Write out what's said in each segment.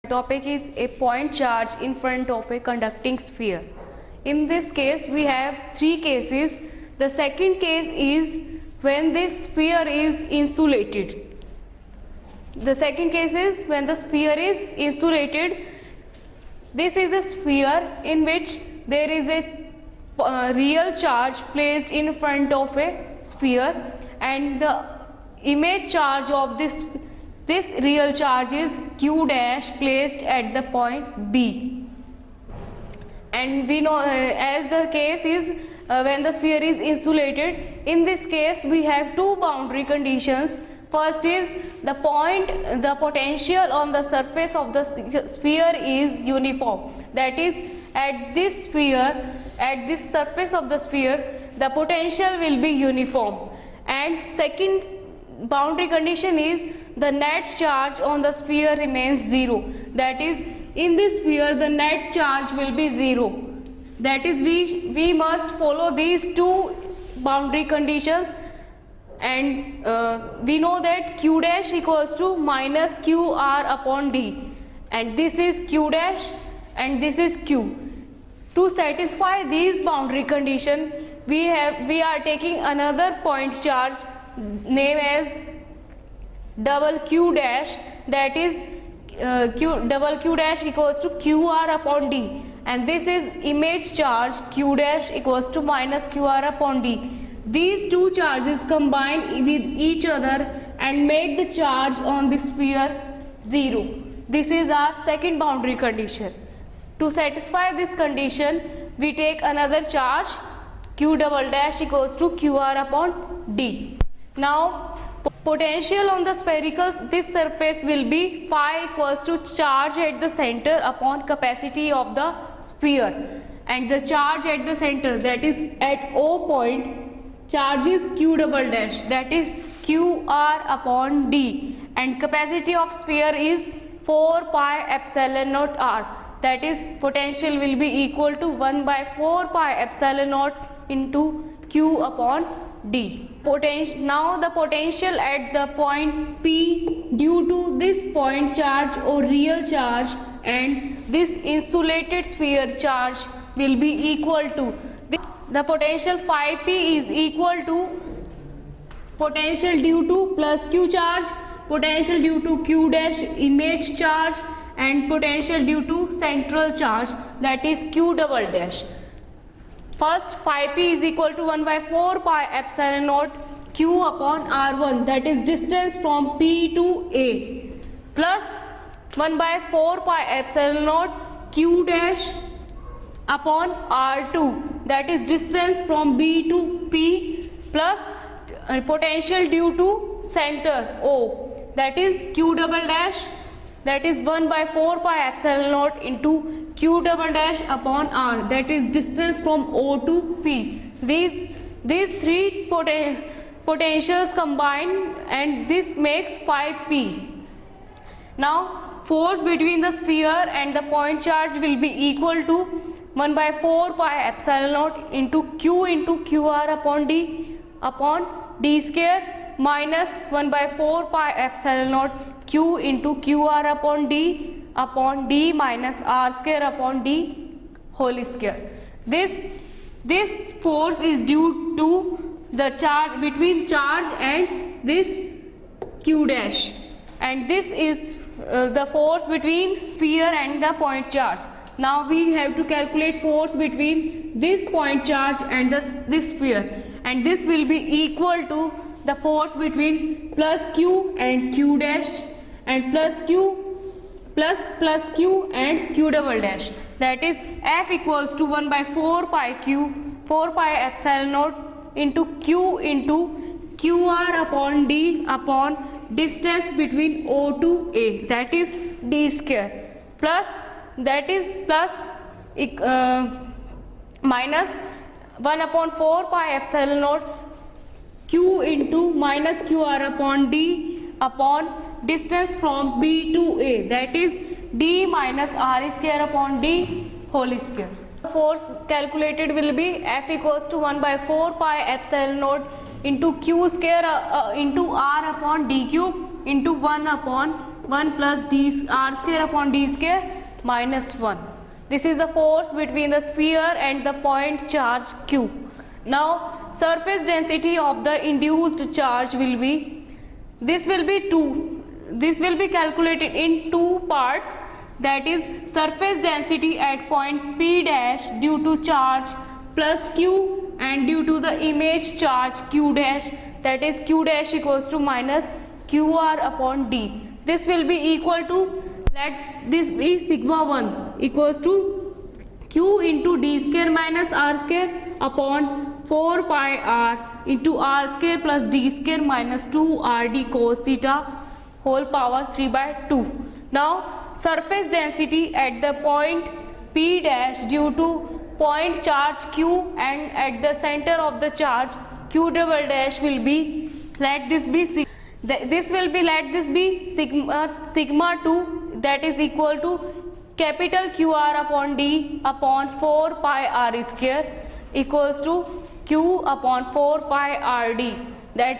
Topic is a point charge in front of a conducting sphere. In this case we have three cases. The second case is when this sphere is insulated. The second case is when the sphere is insulated. This is a sphere in which there is a real charge placed in front of a sphere, and the image charge of this real charge is q dash placed at the point B. And we know as the case is when the sphere is insulated. In this case we have two boundary conditions. First is the potential on the surface of the sphere is uniform. That is, at this surface of the sphere, the potential will be uniform. And second boundary condition is the net charge on the sphere remains zero. That is, in this sphere the net charge will be zero. That is, we must follow these two boundary conditions. And we know that q dash equals to minus qr upon d, and this is q dash and this is q. To satisfy these boundary condition, we are taking another point charge named as double q dash, that is double q dash equals to qr upon d, and this is image charge q dash equals to minus qr upon d. These two charges combine with each other and make the charge on the sphere zero. This is our second boundary condition. To satisfy this condition, we take another charge q double dash equals to qr upon d. Now potential on the spherical this surface will be phi equals to charge at the center upon capacity of the sphere, and the charge at the center, that is at O point, charge is q double dash, that is qr upon d, and capacity of sphere is 4 pi epsilon naught r, that is potential will be equal to 1 by 4 pi epsilon naught into q upon d. Now the potential at the point P due to this point charge or real charge and this insulated sphere charge will be equal to the potential phi p is equal to potential due to plus q charge, potential due to q dash image charge, and potential due to central charge, that is q double dash. First, phi p is equal to 1 by 4 pi epsilon naught q upon r1, that is distance from P to A, plus 1 by 4 pi epsilon naught q dash upon r2, that is distance from B to P, plus potential due to center O, that is q double dash, that is 1 by 4 pi epsilon naught into q double dash upon r, that is distance from O to P. These three potentials combine and this makes phi p. Now force between the sphere and the point charge will be equal to 1 by 4 pi epsilon naught into qr upon d square minus 1 by 4 pi epsilon naught q into qr upon d minus r square upon d whole square. This force is due to the charge between charge and this q dash, and this is the force between sphere and the point charge. Now we have to calculate force between this point charge and this sphere, and this will be equal to the force between plus q and q dash and plus q and q double dash, that is F equals to 1 by 4 pi epsilon naught into q into qr upon d upon distance between O to A, that is d square, plus minus 1 upon 4 pi epsilon naught q into minus qr upon d upon distance from B to A, that is d minus r square upon d whole square. Force calculated will be F equals to 1 by 4 pi epsilon naught into q square into r upon d cube into 1 upon 1 plus d r square upon d square minus 1. This is the force between the sphere and the point charge q. Now surface density of the induced charge will be, this will be calculated in two parts, that is surface density at point p dash due to charge plus q and due to the image charge q dash, that is q dash equals to minus qr upon d. This will be equal to, let this be sigma 1 equals to q into d square minus r square upon 4 pi r into r square plus d square minus 2 rd cos theta whole power 3 by 2. Now surface density at the point p dash due to point charge q and at the center of the charge q double dash will be, let this be sigma 2, that is equal to capital qr upon d upon 4 pi r square equals to q upon 4 pi rd, that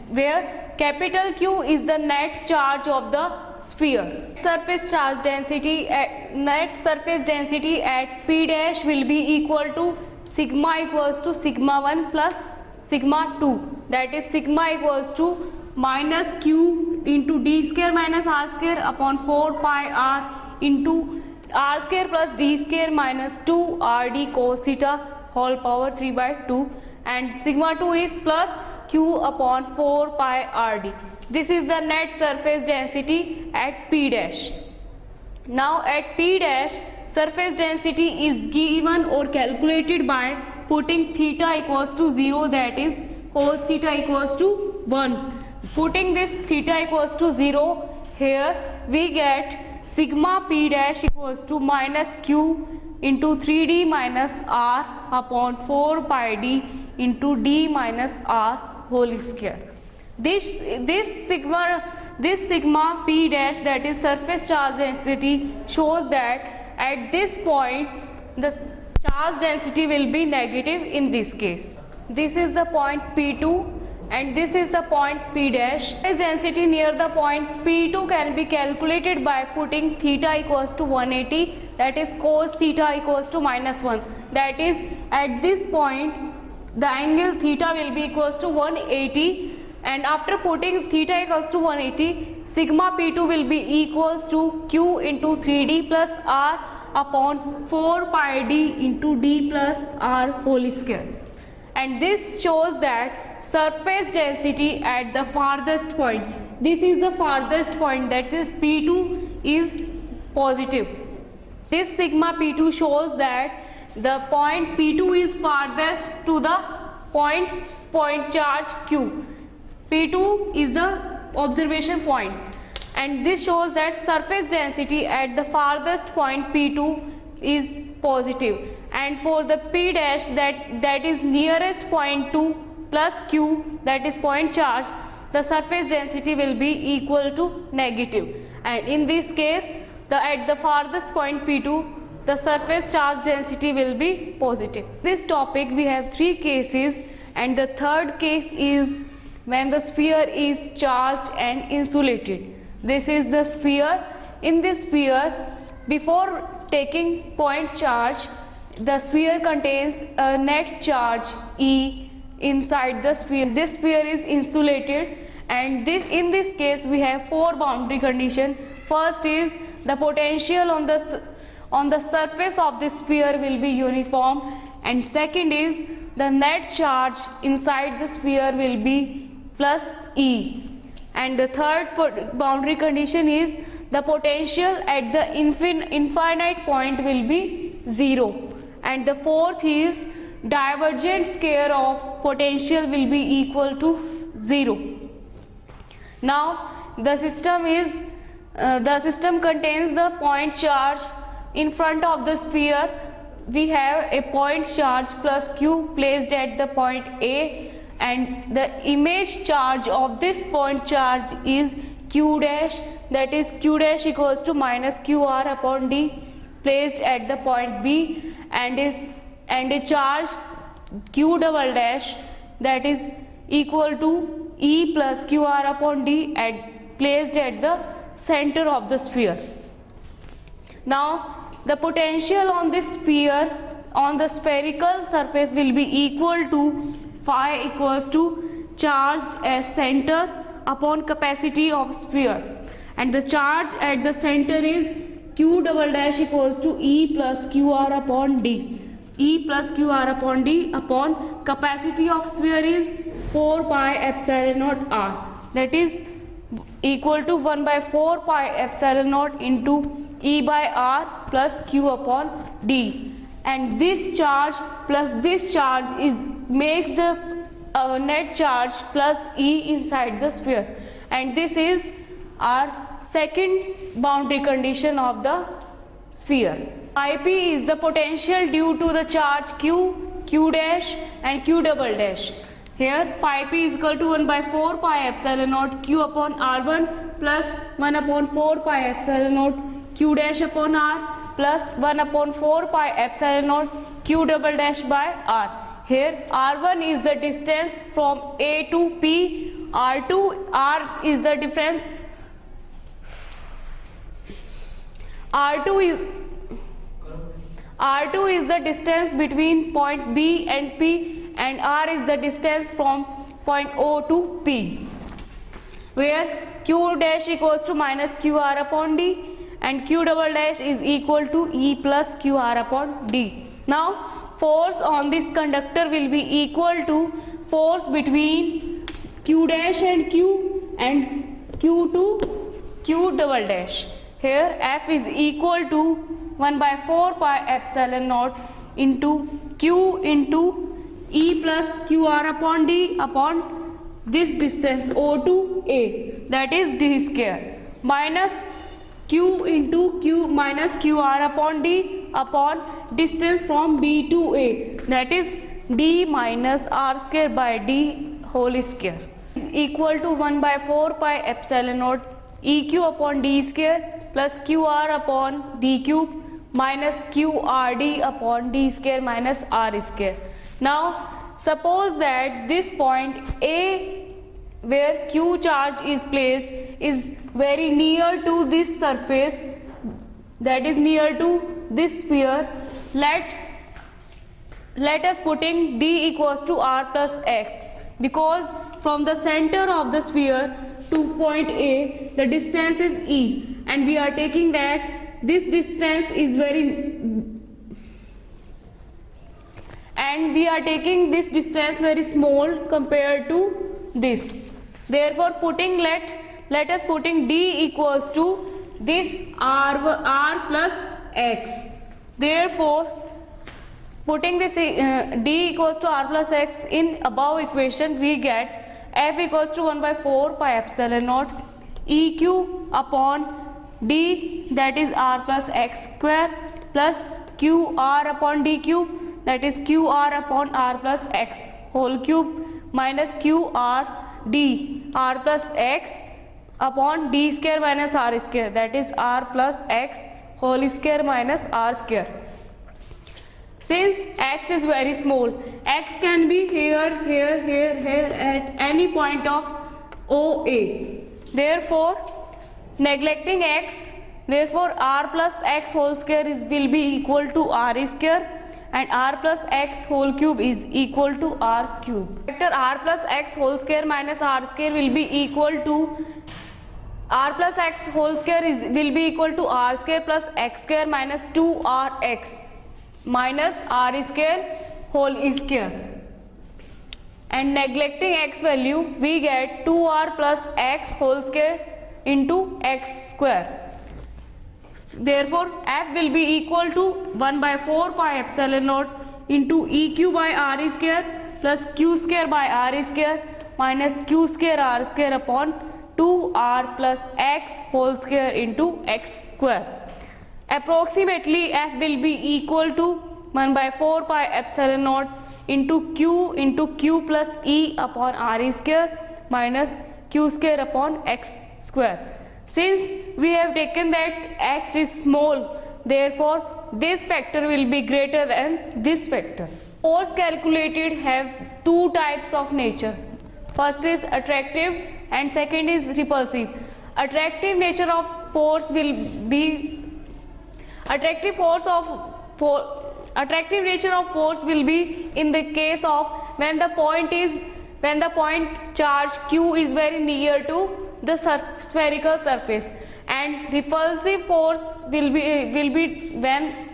where capital Q is the net charge of the sphere. Surface charge density at net surface density at p dash will be equal to sigma equals to sigma 1 plus sigma 2, that is sigma equals to minus q into d square minus r square upon 4 pi r into r square plus d square minus 2 rd cos theta whole power 3 by 2, and sigma 2 is plus q upon 4 pi rd. This is the net surface density at p dash. Now at p dash surface density is given or calculated by putting theta equals to 0, that is cos theta equals to 1. Putting this theta equals to 0 here, we get sigma p dash equals to minus q into 3d minus r upon 4 pi d into d minus r whole square. This sigma p dash, that is surface charge density, shows that at this point the charge density will be negative in this case. This is the point P2 and this is the point P dash. Surface density near the point P2 can be calculated by putting theta equals to 180, that is cos theta equals to minus 1, that is at this point the angle theta will be equals to 180, and after putting theta equals to 180, sigma p2 will be equals to q into 3d plus r upon 4 pi d into d plus r whole square. And this shows that surface density at the farthest point, this is the farthest point, that is p2 is positive. This sigma p2 shows that the point P2 is farthest to the point charge Q. P2 is the observation point, and this shows that surface density at the farthest point P2 is positive, and for the P dash that is nearest point to plus Q, that is point charge, the surface density will be equal to negative, and in this case at the farthest point P2 the surface charge density will be positive. This topic we have three cases, and the third case is when the sphere is charged and insulated. This is the sphere. In this sphere, before taking point charge, the sphere contains a net charge E inside the sphere. This sphere is insulated, and in this case we have four boundary conditions. First is the potential on the surface of this sphere will be uniform, and second is the net charge inside the sphere will be plus E, and the third boundary condition is the potential at the infinite point will be 0, and the fourth is divergent square of potential will be equal to 0. Now the system contains the point charge. In front of the sphere we have a point charge plus Q placed at the point A, and the image charge of this point charge is Q dash, that is Q dash equals to minus QR upon D placed at the point B, and a charge Q double dash, that is equal to E plus QR upon D placed at the center of the sphere. Now the potential on this sphere on the spherical surface will be equal to phi equals to charge as center upon capacity of sphere, and the charge at the center is q double dash equals to E plus QR upon D. E plus QR upon D upon capacity of sphere is 4 pi epsilon naught R, that is equal to 1 by 4 pi epsilon naught into E by R plus Q upon D. And this charge plus this charge is makes the net charge plus E inside the sphere, and this is our second boundary condition of the sphere. Ip is the potential due to the charge Q, Q dash and Q double dash. Here phi p is equal to 1 by 4 pi epsilon naught Q upon R1 plus 1 upon 4 pi epsilon naught Q dash upon R plus 1 upon 4 pi epsilon naught Q double dash by R. Here R1 is the distance from A to P, R is the difference, R2 is the distance between point B and P, and R is the distance from point O to P, where Q dash equals to minus QR upon D and Q double dash is equal to E plus QR upon D. Now force on this conductor will be equal to force between Q dash and Q and Q to Q double dash. Here F is equal to 1 by 4 pi epsilon naught into Q into E plus QR upon D upon this distance O to A, that is D square, minus Q into Q minus QR upon D upon distance from B to A, that is D minus R square by D whole square, is equal to 1 by 4 pi epsilon naught EQ upon D square plus QR upon D cube minus QRD upon D square minus R square. Now suppose that this point A where Q charge is placed is very near to this surface, that is near to this sphere. Let us putting D equals to R plus X, because from the center of the sphere to point A the distance is E, and we are taking that this distance is very, and we are taking this distance very small compared to this. Therefore putting let us putting D equals to this R plus X. Therefore putting this D equals to R plus X in above equation, we get F equals to 1 by 4 pi epsilon naught EQ upon D, that is R plus X square, plus QR upon D cube, that is QR upon R plus X whole cube, minus QR D R plus X upon D square minus R square, that is R plus X whole square minus R square. Since X is very small, X can be here, here, here, here at any point of OA. Therefore neglecting X, therefore R plus X whole square will be equal to R square, and R plus X whole cube is equal to R cube. Vector R plus X whole square minus R square will be equal to R plus X whole square will be equal to R square plus X square minus 2RX minus R square whole square, and neglecting X value we get 2R plus X whole square into X square. Therefore F will be equal to 1 by 4 pi epsilon naught into EQ by R square plus Q square by R square minus Q square R square upon 2R plus X whole square into X square. Approximately F will be equal to 1 by 4 pi epsilon naught into Q plus E upon R square minus Q square upon X square. Since we have taken that X is small, therefore this factor will be greater than this factor. Force calculated have two types of nature. First is attractive and second is repulsive. attractive nature of force will be attractive nature of force will be in the case of when the point charge q is very near to the spherical surface, and repulsive force will be when,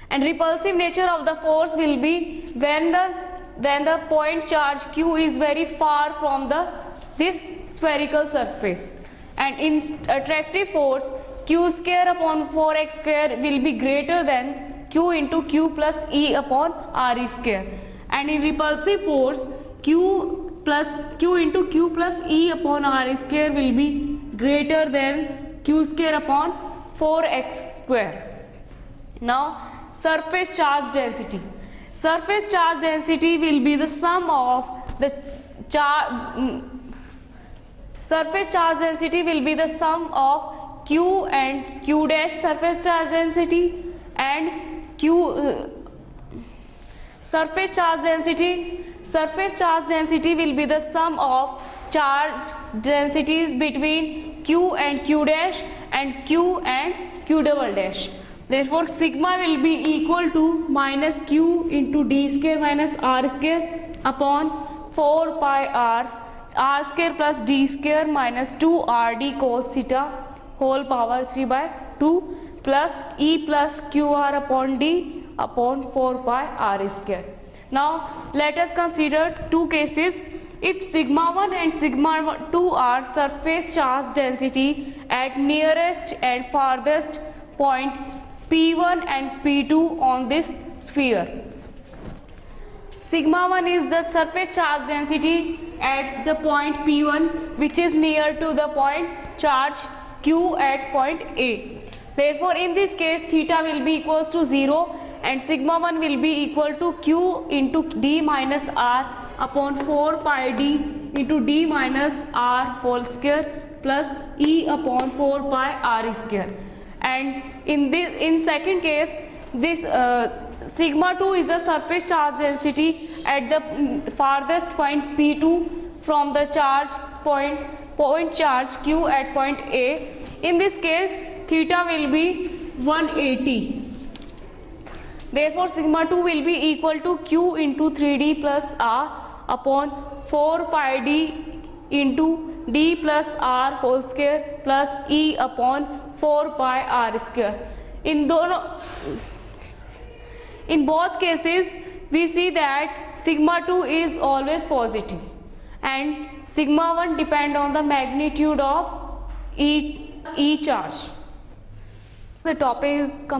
and repulsive nature of the force will be when the point charge q is very far from this spherical surface. And in attractive force, q square upon 4x square will be greater than q into q plus E upon re square. And in repulsive force, q into q plus E upon re square will be greater than q square upon 4x square. Now, surface charge density. Surface charge density will be the sum of the surface charge density will be the sum of q and q dash surface charge density, and surface charge density will be the sum of charge densities between q and q dash and q double dash. Therefore, sigma will be equal to minus q into d square minus r square upon 4 pi r square plus d square minus 2 rd cos theta whole power 3 by 2 plus E plus qr upon d upon 4 pi r square. Now, let us consider two cases. If sigma 1 and sigma 2 are surface charge density at nearest and farthest point P1 and P2 on this sphere. Sigma 1 is the surface charge density at the point P1, which is near to the point charge Q at point A. Therefore, in this case, theta will be equals to 0 and sigma 1 will be equal to Q into d minus r upon 4 pi d into d minus r whole square plus E upon 4 pi r square. And in second case, this sigma 2 is the surface charge density at the farthest point P2 from the point charge Q at point A. In this case, theta will be 180. Therefore, sigma 2 will be equal to Q into 3d plus r upon 4 pi d into d plus r whole square plus E upon 4 pi r square. In both cases, we see that sigma 2 is always positive and sigma 1 depend on the magnitude of each charge. The topic is